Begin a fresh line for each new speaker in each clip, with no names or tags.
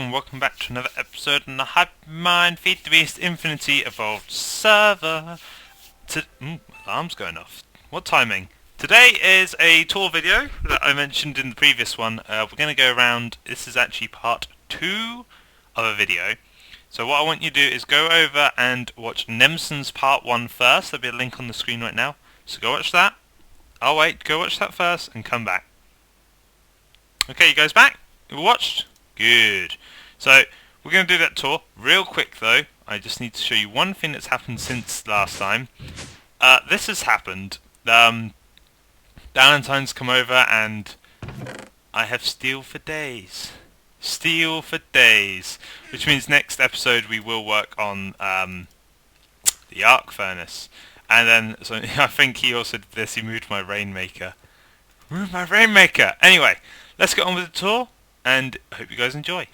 and welcome back to another episode on the Hypermine Feed the Beast Infinity Evolved server. Alarm's going off. What timing? Today is a tour video that I mentioned in the previous one. We're going to go around. This is actually part 2 of a video. So what I want you to do is go over and watch Nemsun's part 1 first. There'll be a link on the screen right now. So go watch that. I'll wait. Go watch that first and come back. Okay, you guys back? You watched? Good. So, we're going to do that tour. Real quick though, I just need to show you one thing that's happened since last time. This has happened. Valentine's come over and I have steel for days. Steel for days. Which means next episode we will work on the arc furnace. And then, so I think he also did this, he moved my rainmaker. Moved my rainmaker! Anyway, let's get on with the tour. And I hope you guys enjoy.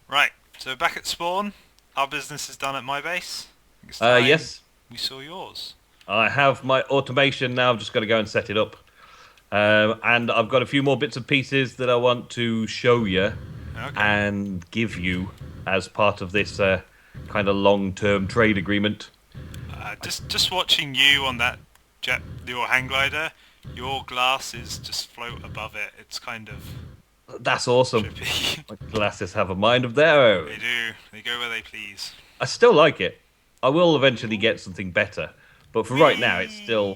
Right, so back at spawn. Our business is done at my base.
Yes.
We saw yours.
I have my automation now. I've just got to go and set it up. And I've got a few more bits and pieces that I want to show you and give you as part of this kind of long-term trade agreement.
Just watching you on that your hang glider, your glasses just float above it. It's kind of...
That's awesome.
Trippy.
My glasses have a mind of their own.
They do. They go where they please.
I still like it. I will eventually get something better. But for right now, it's still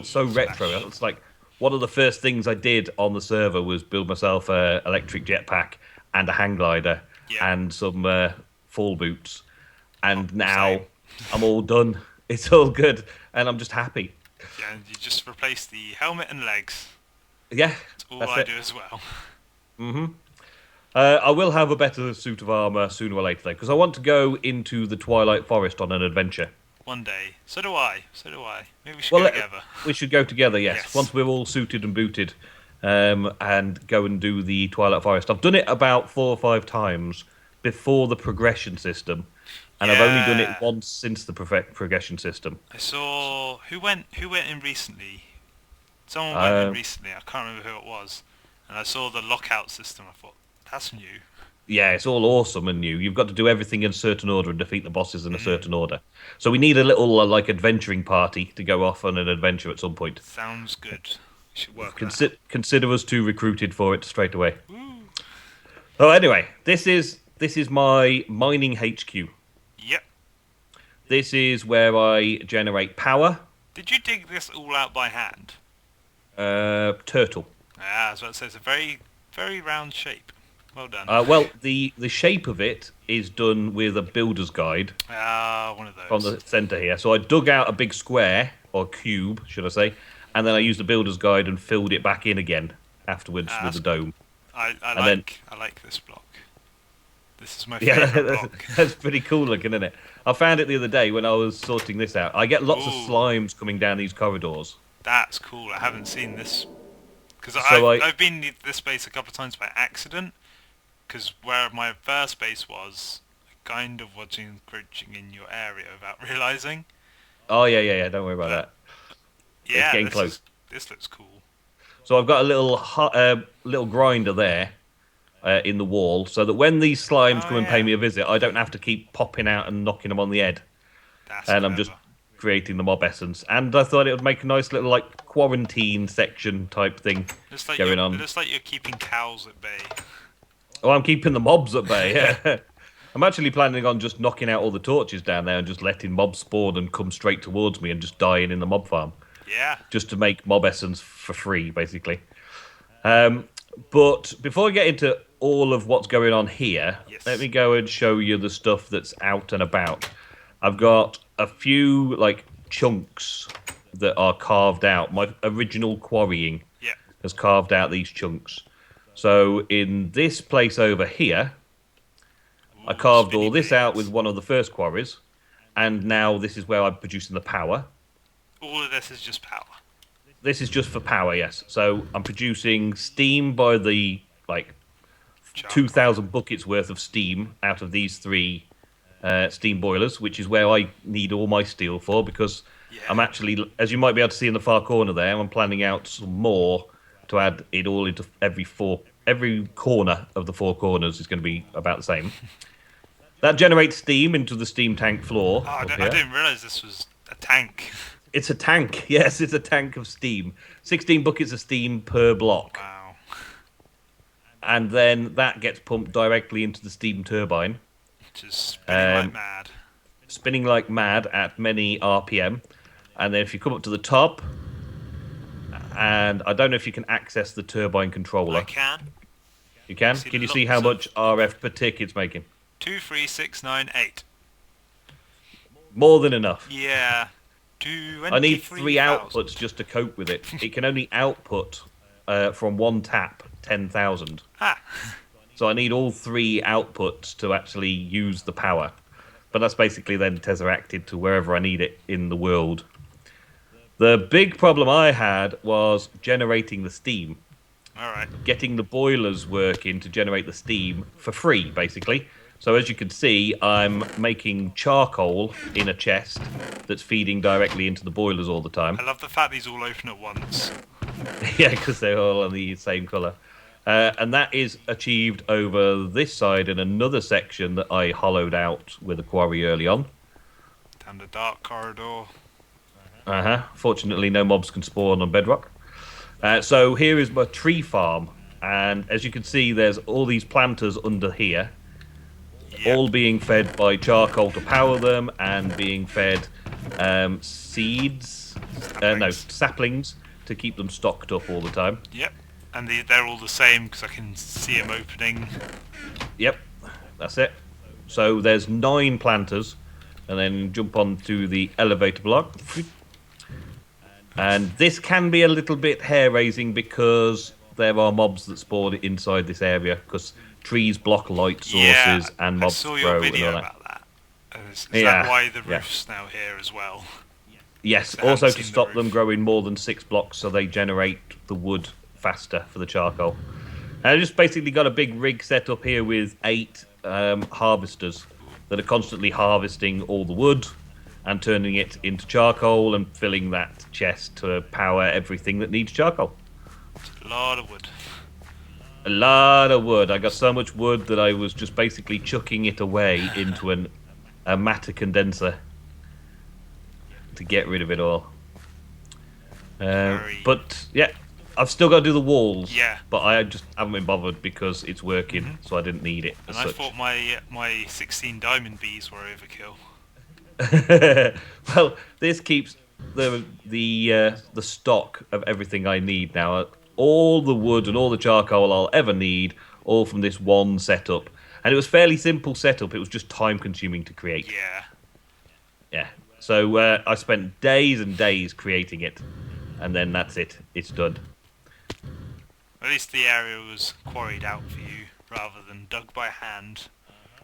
so retro. It's like one of the first things I did on the server was build myself an electric jetpack and a hang glider and some fall boots. And now I'm all done. It's all good. And I'm just happy.
Yeah, and you just replace the helmet and legs.
Yeah.
That's all I do as well.
I will have a better suit of armour sooner or later, though, because I want to go into the Twilight Forest on an adventure.
One day. So do I. Maybe we should go together.
We should go together, yes. Once we're all suited and booted, and go and do the Twilight Forest. I've done it about 4 or 5 times before the progression system, and I've only done it once since the progression system.
I saw... Who went in recently? Someone went in recently. I can't remember who it was. And I saw the lockout system. I thought, that's new.
Yeah, it's all awesome and new. You've got to do everything in a certain order and defeat the bosses in a certain order. So we need a little adventuring party to go off on an adventure at some point.
Sounds good. You should work
Consider us 2 recruited for it straight away.
Woo.
Oh, anyway, this is my mining HQ.
Yep.
This is where I generate power.
Did you dig this all out by hand?
Turtle.
I was about to say, it's a very, very round shape. Well done.
Well, the shape of it is done with a builder's guide.
One of those.
From the centre here. So I dug out a big square, or cube, should I say, and then I used the builder's guide and filled it back in again afterwards with the dome.
I like this block. This is my favourite block.
That's pretty cool looking, isn't it? I found it the other day when I was sorting this out. I get lots of slimes coming down these corridors.
That's cool. I haven't seen this. Because I've been in this base a couple of times by accident. Because where my first base was, I kind of was encroaching in your area without realising.
Oh, yeah. Don't worry about that.
Yeah,
it's getting close.
This looks cool.
So I've got a little grinder there in the wall, so that when these slimes come and pay me a visit, I don't have to keep popping out and knocking them on the head.
That's clever.
I'm just creating the mob essence. And I thought it would make a nice little quarantine section type thing going on.
It looks like you're keeping cows at bay.
Oh, I'm keeping the mobs at bay, yeah. I'm actually planning on just knocking out all the torches down there and just letting mobs spawn and come straight towards me and just dying in the mob farm.
Yeah.
Just to make mob essence for free, basically. But before we get into all of what's going on here, let me go and show you the stuff that's out and about. I've got a few, chunks that are carved out. My original quarrying has carved out these chunks. So in this place over here, I carved all this out with one of the first quarries, and now this is where I'm producing the power.
All of this is just power?
This is just for power, yes. So I'm producing steam by the, 2,000 buckets worth of steam out of these 3 steam boilers, which is where I need all my steel for, because I'm actually, as you might be able to see in the far corner there, I'm planning out some more to add it all into every 4 every corner of the four corners is going to be about the same. That generates steam into the steam tank floor
Oh,
up
I
here.
didn't realise this was a tank.
It's a tank. Yes, it's a tank of steam. 16 buckets of steam per block.
Wow.
And then that gets pumped directly into the steam turbine,
Just spinning like mad.
spinning like mad at many RPM. And then if you come up to the top, and I don't know if you can access the turbine controller.
I can.
You can?
See
Can you see how
lots
much RF per tick it's making?
2, 3, 6, 9, 8.
More than enough.
Yeah.
I need 3
23,000.
outputs just to cope with it. It can only output from one tap 10,000.
Ah.
So I need all 3 outputs to actually use the power. But that's basically then tesseracted to wherever I need it in the world. The big problem I had was generating the steam.
Alright.
Getting the boilers working to generate the steam for free, basically. So as you can see, I'm making charcoal in a chest that's feeding directly into the boilers all the time.
I love the fact these all open at once.
Yeah, because they're all on the same colour. And that is achieved over this side in another section that I hollowed out with a quarry early on.
Down the dark corridor.
Fortunately, no mobs can spawn on bedrock. So here is my tree farm. And as you can see, there's all these planters under here.
Yep.
All being fed by charcoal to power them and being fed seeds. Saplings to keep them stocked up all the time.
Yep. And they're all the same because I can see them opening.
Yep, that's it. So there's 9 planters, and then jump onto the elevator block. And this can be a little bit hair-raising because there are mobs that spawn inside this area because trees block light sources and mobs
I saw
grow
your video
and all that.
about that. Is
Yeah,
that why the
yeah.
roof's now here as well?
Yes,
I haven't
also to
seen the
stop them
roof.
growing more than 6 blocks so they generate the wood faster for the charcoal. And I just basically got a big rig set up here with 8 harvesters that are constantly harvesting all the wood and turning it into charcoal and filling that chest to power everything that needs charcoal.
A lot of wood.
A lot of wood. I got so much wood that I was just basically chucking it away into a matter condenser to get rid of it all. But yeah, I've still got to do the walls.
Yeah.
But I just haven't been bothered because it's working, so I didn't need it.
And
as
I
such.
thought my 16 diamond bees were overkill.
Well, this keeps the stock of everything I need now. All the wood and all the charcoal I'll ever need, all from this one setup. And it was fairly simple setup. It was just time consuming to create.
Yeah.
Yeah. So I spent days and days creating it, and then that's it. It's done.
At least the area was quarried out for you rather than dug by hand.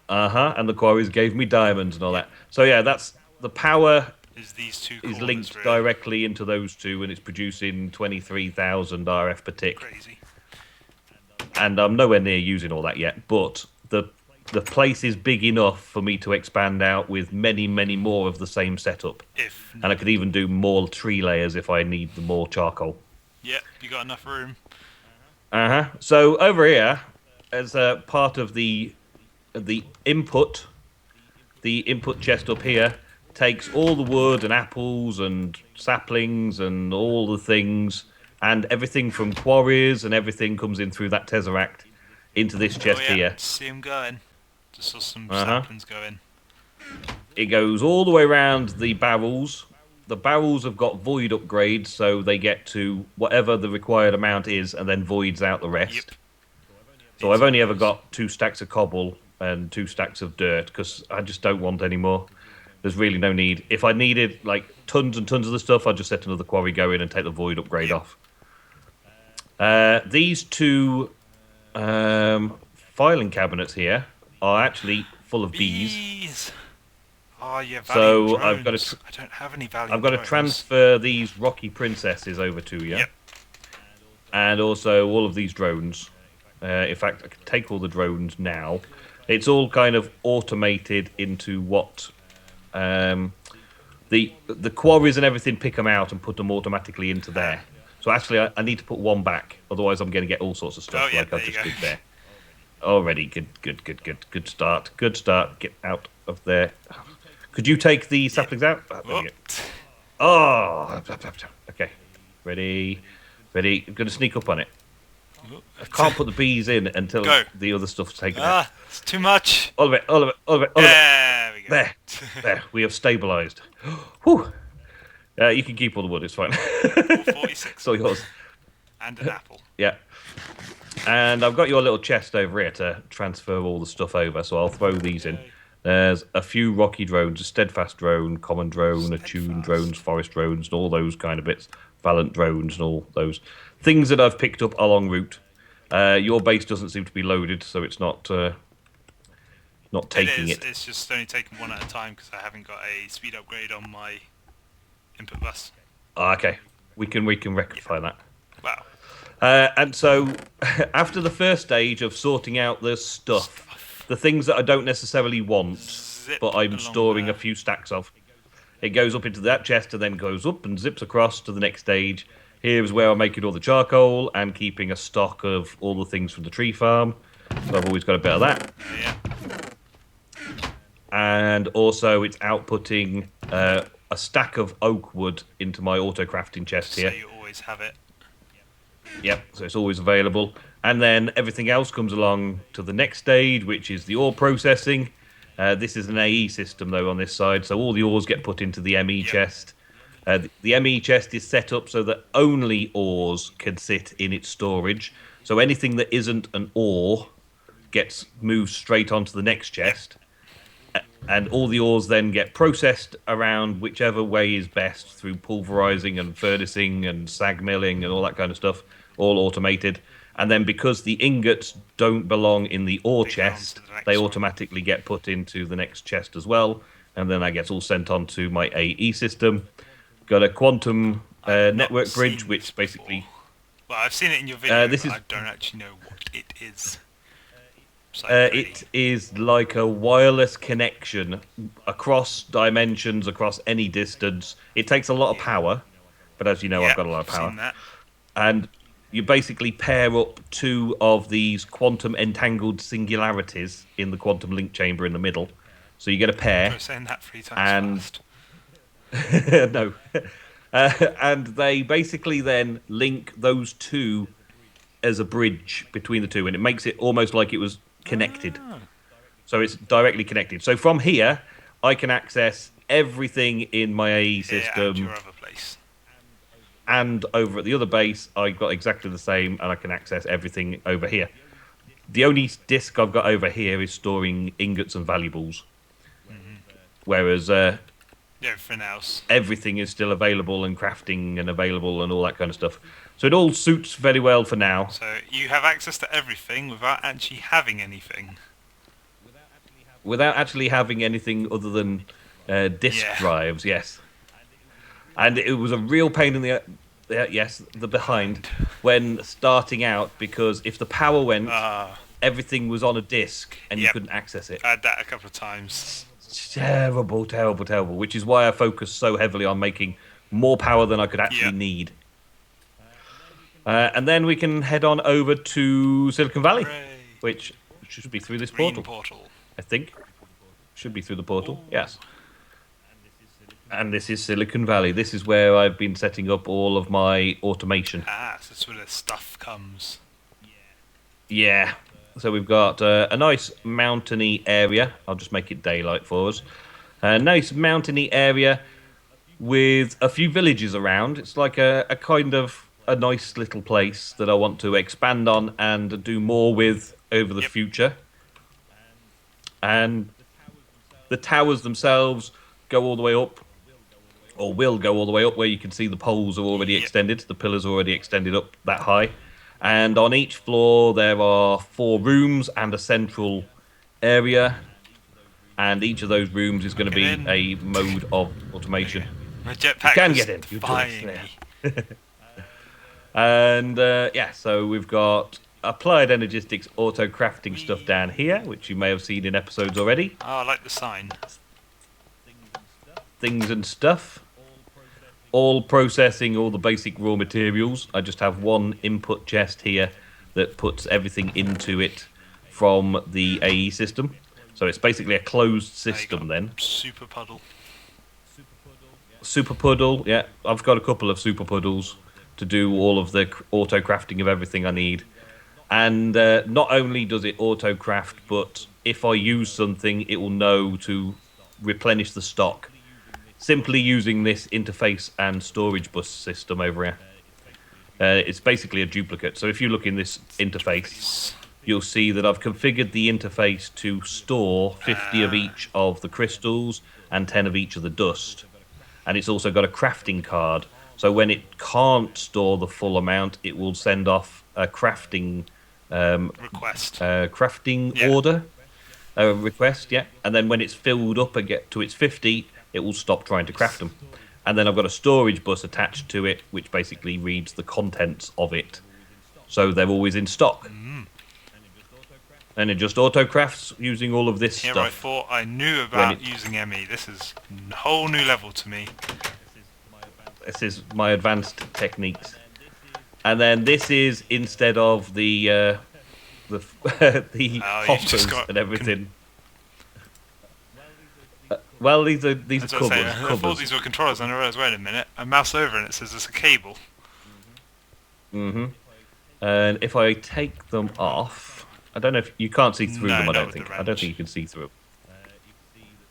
And the quarries gave me diamonds and all that. So yeah, that's the power
Is these two
is
corners,
linked
really
directly into those two, and it's producing 23,000 RF per tick.
crazy.
And I'm nowhere near using all that yet, but the place is big enough for me to expand out with many, many more of the same setup. And I could even do more tree layers if I need the more charcoal.
Yep, you got enough room.
So over here, as a part of the input chest up here takes all the wood and apples and saplings and all the things, and everything from quarries and everything comes in through that tesseract into this chest here.
See him going. Just saw some saplings going.
It goes all the way around the barrels. The barrels have got void upgrades, so they get to whatever the required amount is and then voids out the rest.
Yep.
So I've only ever got 2 stacks of cobble and 2 stacks of dirt because I just don't want any more. There's really no need. If I needed like tons and tons of the stuff, I'd just set another quarry going and take the void upgrade off. These 2 filing cabinets here are actually full of bees.
Oh, yeah,
So
Valiant
I've got
drones.
to
I don't have any Valiant
I've got to
drones.
transfer these rocky princesses over to you.
Yep.
And also all of these drones. In fact, I can take all the drones now. It's all kind of automated into what the quarries and everything pick them out and put them automatically into there. So So actually, I need to put one back. Otherwise, I'm going to get all sorts of stuff
Oh, yeah,
like I've
there
just
you
did there. Already, good start. Good start. Get out of there. Could you take the saplings out? Oh, there we go. Oh, okay. Ready. I'm going to sneak up on it. I can't put the bees in until the other stuff's taken out.
It's too much.
All of it.
There we go.
There. We have stabilised. Whew. You can keep all the wood. It's fine.
46.
It's all yours.
And an apple.
Yeah. And I've got your little chest over here to transfer all the stuff over, so I'll throw these in. There's a few rocky drones, a steadfast drone, common drone, attuned drones, forest drones, and all those kind of bits. Valiant drones and all those things that I've picked up along route. Your base doesn't seem to be loaded, so it's not taking it.
It's just only taking one at a time because I haven't got a speed upgrade on my input bus.
Okay, we can rectify that.
Wow.
And so, after the first stage of sorting out the stuff, the things that I don't necessarily want, but I'm storing a few stacks of, it goes up into that chest and then goes up and zips across to the next stage. Here's where I'm making all the charcoal and keeping a stock of all the things from the tree farm. So I've always got a bit of that.
Yeah.
And also, it's outputting a stack of oak wood into my auto crafting chest here.
So you always have it.
Yep, so it's always available. And then everything else comes along to the next stage, which is the ore processing. This is an AE system, though, on this side, so all the ores get put into the ME chest. The ME chest is set up so that only ores can sit in its storage. So anything that isn't an ore gets moved straight onto the next chest. And all the ores then get processed around whichever way is best through pulverizing and furnacing and sag milling and all that kind of stuff, all automated. And then because the ingots don't belong in the ore chest, they automatically get put into the next chest as well. And then that gets all sent on to my AE system. Got a quantum network bridge, which basically...
Well, I've seen it in your video, but I don't actually know what it is. It
is like a wireless connection across dimensions, across any distance. It takes a lot of power, but as you know, I've got a lot of power.
Seen that.
And you basically pair up two of these quantum entangled singularities in the quantum link chamber in the middle. So you get a pair.
You're saying that 3 times
fast. No. And they basically then link those two as a bridge between the two, and it makes it almost like it was connected. So it's directly connected. So from here, I can access everything in my AE system.
And your other place.
And over at the other base, I've got exactly the same, and I can access everything over here. The only disk I've got over here is storing ingots and valuables. Whereas
everything else,
everything is still available and crafting and available and all that kind of stuff. So it all suits very well for now.
So you have access to everything without actually having anything.
Without actually having anything other than disk drives, yes. And it was a real pain in the behind when starting out, because if the power went, everything was on a disk and you couldn't access it.
I had that a couple of times.
Terrible, which is why I focused so heavily on making more power than I could actually need. And then we can head on over to Silicon Valley, which should be through this portal. I think. Should be through the portal, yes. And this is Silicon Valley. This is where I've been setting up all of my automation.
So that's where the stuff comes.
Yeah. So we've got a nice mountainy area. I'll just make it daylight for us. A nice mountainy area with a few villages around. It's like a kind of a nice little place that I want to expand on and do more with over the future. And the towers themselves go all the way up, or will go all the way up, where you can see the poles are already extended, the pillars are already extended up that high. And on each floor there are 4 rooms and a central area, and each of those rooms is going to be a mode of automation.
My jetpack
can get in. And so we've got applied energistics auto crafting stuff down here, which you may have seen in episodes already.
Oh, I like the sign.
Things and stuff. all processing all the basic raw materials. I just have one input chest here that puts everything into it from the AE system. So it's basically a closed system then.
Super puddle.
Super puddle, yeah. I've got a couple of super puddles to do all of the auto crafting of everything I need. And not only does it auto craft, but if I use something, it will know to replenish the stock. Simply using this interface and storage bus system over here. It's basically a duplicate. So if you look in this interface, you'll see that I've configured the interface to store 50 of each of the crystals and 10 of each of the dust. And it's also got a crafting card. So when it can't store the full amount, it will send off a crafting
request,
order request, yeah. And then when it's filled up and get to its 50, it will stop trying to craft them. And then I've got a storage bus attached to it, which basically reads the contents of it, so they're always in stock. And it just auto crafts using all of this stuff.
I thought I knew about using ME. This is a whole new level to me.
This is my advanced techniques. And then this is instead of the hoppers and everything. Well, these are cupboards.
I thought these were controllers, and I realised, wait a minute, I mouse over and it says it's a cable.
And if I take them off, I don't know if you can't see through them. I don't think you can see through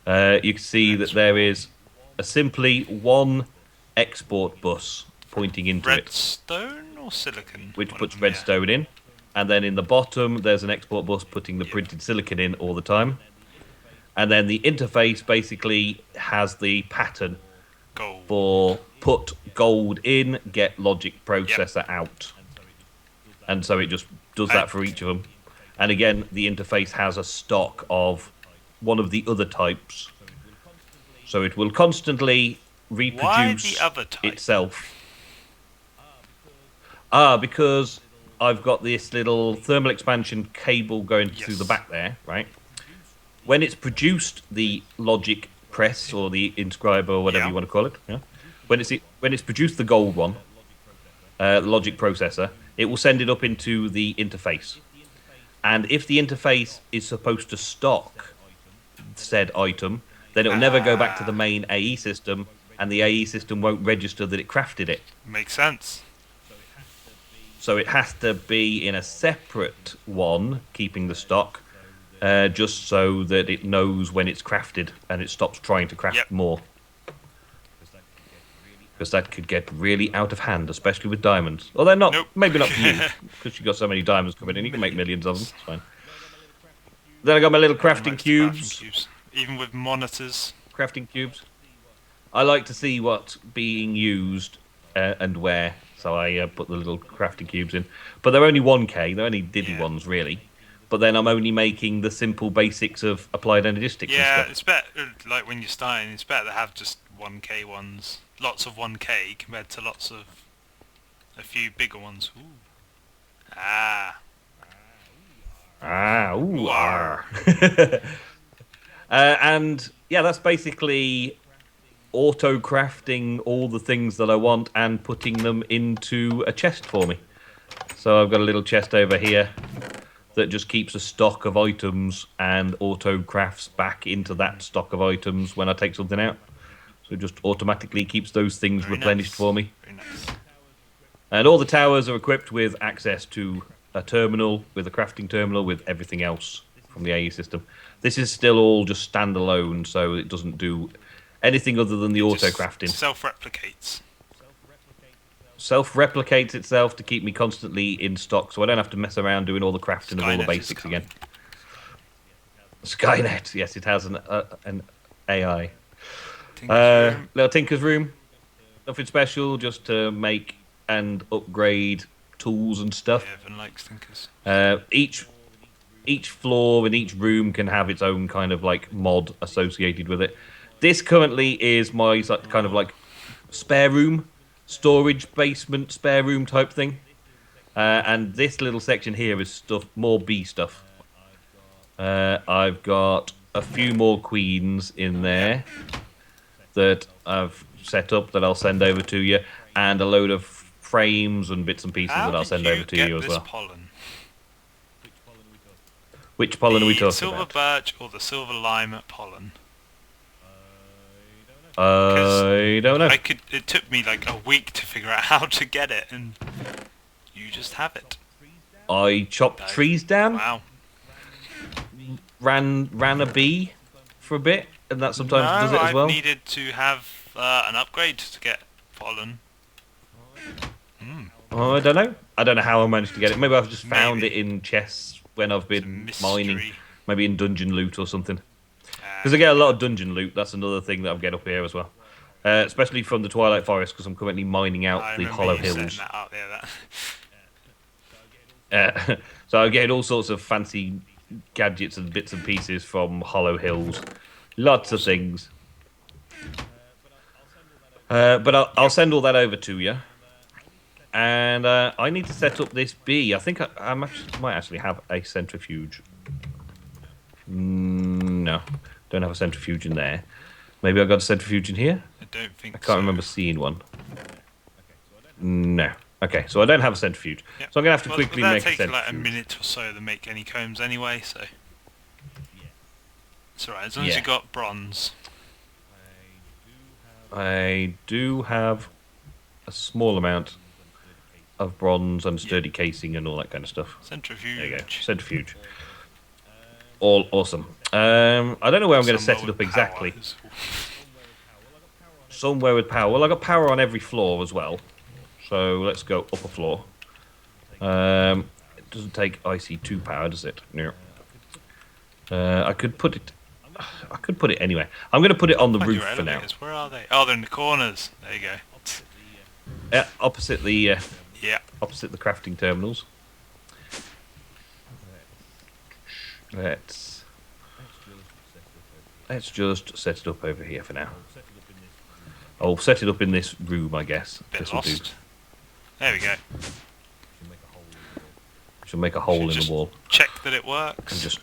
them. You can see that there is simply one export bus pointing into
redstone or silicon,
which puts redstone in, and then in the bottom there's an export bus putting the printed silicon in all the time. And then the interface basically has the pattern for put gold in, get logic processor out. And so it just does that for each of them. And again, the interface has a stock of one of the other types. So it will constantly reproduce itself. Because I've got this little thermal expansion cable going through the back there, right? When it's produced the logic press or the inscriber or whatever you want to call it, when it's produced the gold one, the logic processor, it will send it up into the interface. And if the interface is supposed to stock said item, then it will never go back to the main AE system, and the AE system won't register that it crafted it.
Makes sense.
So it has to be in a separate one, keeping the stock, just so that it knows when it's crafted and it stops trying to craft more. Because that could get really out of hand, especially with diamonds. Well, they're not, maybe not for you, because you've got so many diamonds coming in. You can make millions of them, it's fine. Then I got my little crafting cubes.
Even with monitors.
Crafting cubes. I like to see what's being used and where, so I put the little crafting cubes in. But they're only 1K, they're only diddy ones, really. But then I'm only making the simple basics of applied energistics and stuff.
Yeah, it's better, like when you're starting, it's better to have just 1K ones. Lots of 1K compared to lots of a few bigger ones. Ooh.
And yeah, that's basically auto crafting all the things that I want and putting them into a chest for me. So I've got a little chest over here that just keeps a stock of items and auto crafts back into that stock of items when I take something out. So it just automatically keeps those things replenished for me.
Very nice.
And all the towers are equipped with access to a terminal, with a crafting terminal, with everything else from the AE system. This is still all just standalone, so it doesn't do anything other than the auto crafting.
Self-replicates.
Self-replicates itself to keep me constantly in stock, so I don't have to mess around doing all the crafting of all the basics again. Skynet, yes, it has an AI. Little Tinker's Room. Nothing special, just to make and upgrade tools and stuff.
Yeah, everyone likes Tinkers.
Each floor in each room can have its own kind of like mod associated with it. This currently is my kind of like spare room, storage basement spare room type thing. And this little section here is more bee stuff. I've got a few more queens in there that I've set up that I'll send over to you, and a load of frames and bits and pieces that I'll send over to you as well.
Pollen?
Which pollen are we talking
silver
about?
birch or the silver lime pollen?
I don't know.
It took me like a week to figure out how to get it, and you just have it.
I chopped trees down.
Wow.
Ran a bee for a bit, and that sometimes does it as well.
I needed to have an upgrade to get pollen.
Oh, I don't know. I don't know how I managed to get it. Maybe I've just found it in chests when I've been mining. Maybe in dungeon loot or something. Because I get a lot of dungeon loot. That's another thing that I'm getting up here as well. Especially from the Twilight Forest, because I'm currently mining out the Hollow Hills.
That out there,
so I'm getting all sorts of fancy gadgets and bits and pieces from Hollow Hills. Lots of things. But I'll send all that over to you. And I need to set up this bee. I think I might actually have a centrifuge. No, don't have a centrifuge in there. Maybe I got a centrifuge in here?
I don't think
I can't remember seeing one. No. Okay, so I don't have a centrifuge. Yep. So I'm going to have to quickly make a centrifuge.
That'll take like a minute or so to make any combs anyway, so... It's alright, as long as you got bronze.
I do have a small amount of bronze and sturdy casing and all that kind of stuff.
Centrifuge.
There you go, centrifuge. All awesome. I don't know where I'm going to set it up exactly. Somewhere with power. Well, I got power on every floor as well. So let's go upper floor. It doesn't take IC2 power, does it? No. I could put it anywhere. I'm going to put it on the roof for now.
Where are they? Oh, they're in the corners. There you go.
Yeah, opposite the opposite the crafting terminals. Let's just set it up over here for now. I'll set it up in this room, I guess.
Bit lost. There we go.
Should make a hole in the wall.
Check that it works.
And just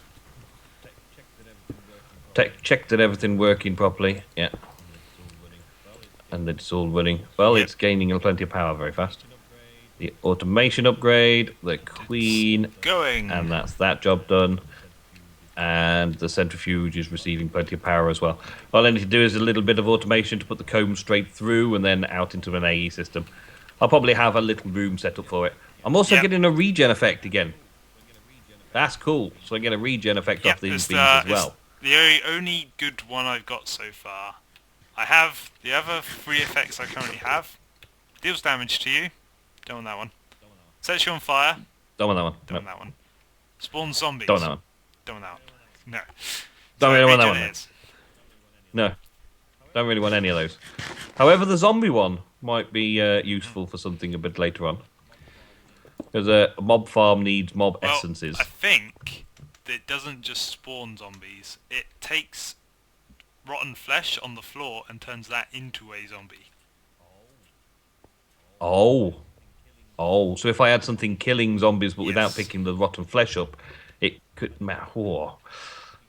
check that everything working properly. Yeah. And that it's all running. Well, it's gaining plenty of power very fast. The automation upgrade, the queen,
going,
and that's that job done. And the centrifuge is receiving plenty of power as well. All I need to do is a little bit of automation to put the comb straight through and then out into an AE system. I'll probably have a little room set up for it. I'm also getting a regen effect again. That's cool. So I get a regen effect off these bees as well.
It's the only good one I've got so far. I have the other 3 effects I currently have. Deals damage to you. Don't want that one. Sets you on fire.
Don't want that one.
Don't want that one. Spawns zombies.
Don't want that one.
Don't want that one. No.
Don't really want that one. No. Don't really want any of those. However, the zombie one might be useful for something a bit later on. Because a mob farm needs mob essences.
I think it doesn't just spawn zombies. It takes rotten flesh on the floor and turns that into a zombie.
Oh. Oh, so if I had something killing zombies but without picking the rotten flesh up, it could... Oh.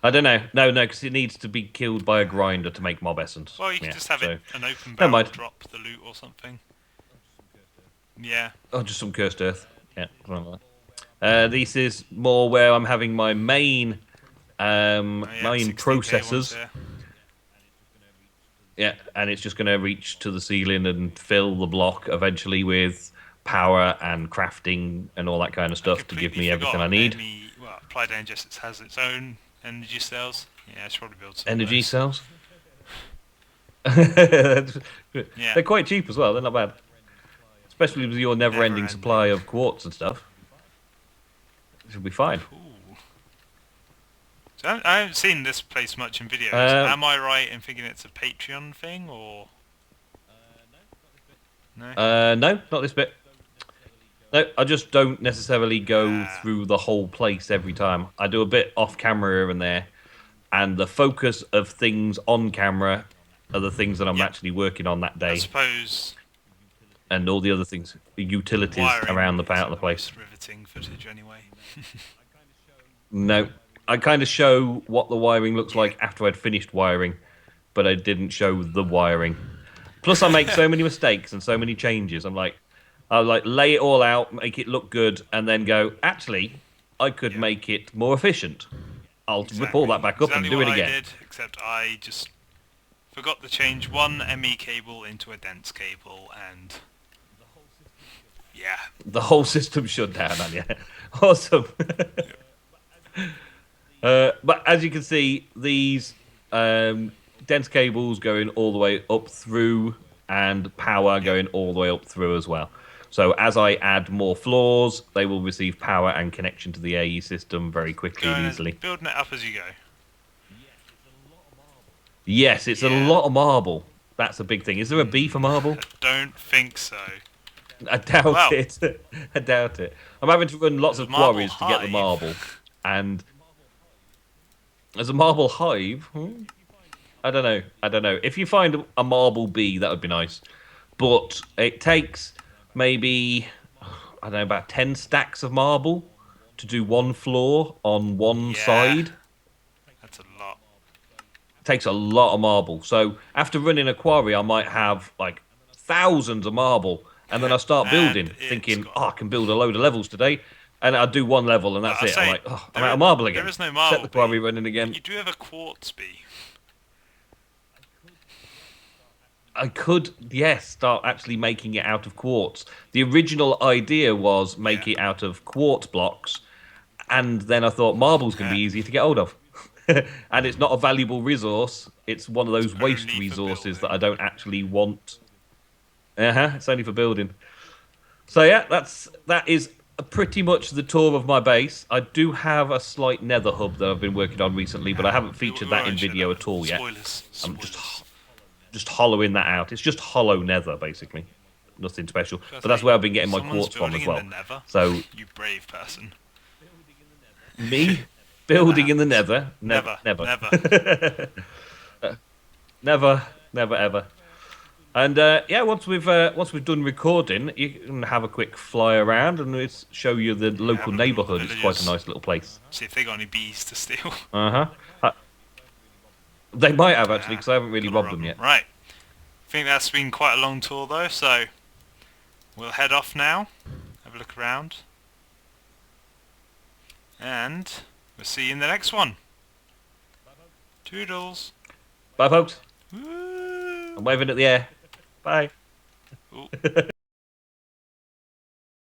I don't know. No, because it needs to be killed by a grinder to make mob essence.
Well, you can just have it an open barrel to drop the loot or something. Yeah.
Oh, just some cursed earth. Yeah. This is more where I'm having my main main processors. Yeah, and it's just going to reach to the ceiling and fill the block eventually with power and crafting and all that kind of stuff to give me everything I need.
Applied Energistics has its own energy cells. Yeah, I should probably build some
energy cells?
Yeah.
They're quite cheap as well, they're not bad. Especially with your never-ending supply of quartz and stuff. It should be fine.
Cool. So I haven't seen this place much in videos. Am I right in thinking it's a Patreon thing, or...? No?
No, not this bit. No, I just don't necessarily go through the whole place every time. I do a bit off camera here and there, and the focus of things on camera are the things that I'm actually working on that day.
I suppose.
And all the other things, the utilities around the place.
Riveting footage, anyway.
No, I kind of show what the wiring looks like after I'd finished wiring, but I didn't show the wiring. Plus, I make so many mistakes and so many changes. I'll like lay it all out, make it look good, and then go, actually, I could make it more efficient. I'll rip all that back up and do it again.
I did, except I just forgot to change one ME cable into a dense cable, and yeah,
the whole system shut down on you. Awesome. But as you can see, these dense cables going all the way up through, and power going all the way up through as well. So as I add more floors, they will receive power and connection to the AE system very quickly and easily.
Building it up as you go.
Yes, it's a lot of marble. That's a big thing. Is there a B for marble?
I don't think so.
I doubt it. I doubt it. I'm having to run lots of quarries to get the marble. And there's a marble hive? I don't know. If you find a marble B, that would be nice. But it takes maybe, I don't know, about 10 stacks of marble to do one floor on one side.
That's a lot.
It takes a lot of marble. So after running a quarry, I might have like thousands of marble. And then I start building, thinking, I can build a load of levels today. And I do one level, and that's it. I'm like, I'm out of marble again.
There is no marble.
Set the quarry running again.
You do have a quartz B.
I could, yes, start actually making it out of quartz. The original idea was make it out of quartz blocks, and then I thought marble's going to be easy to get hold of. And it's not a valuable resource. It's one of those waste resources that I don't actually want. It's only for building. So yeah, that is pretty much the tour of my base. I do have a slight nether hub that I've been working on recently, but I haven't featured that in video at all yet. I'm just hollowing that out. It's just hollow nether, basically. Nothing special. But that's where I've been getting my quartz from as well. So
you brave person.
Me building in the nether? Never. Never ever. And yeah, once we've done recording, you can have a quick fly around and we'll show you the local neighbourhood. It's quite a nice little place.
See if they got any bees to steal.
They might have actually, because I haven't really robbed them yet.
Right. I think that's been quite a long tour though, so we'll head off now. Have a look around, and we'll see you in the next one. Toodles.
Bye, folks.
Woo.
I'm waving at the air. Bye.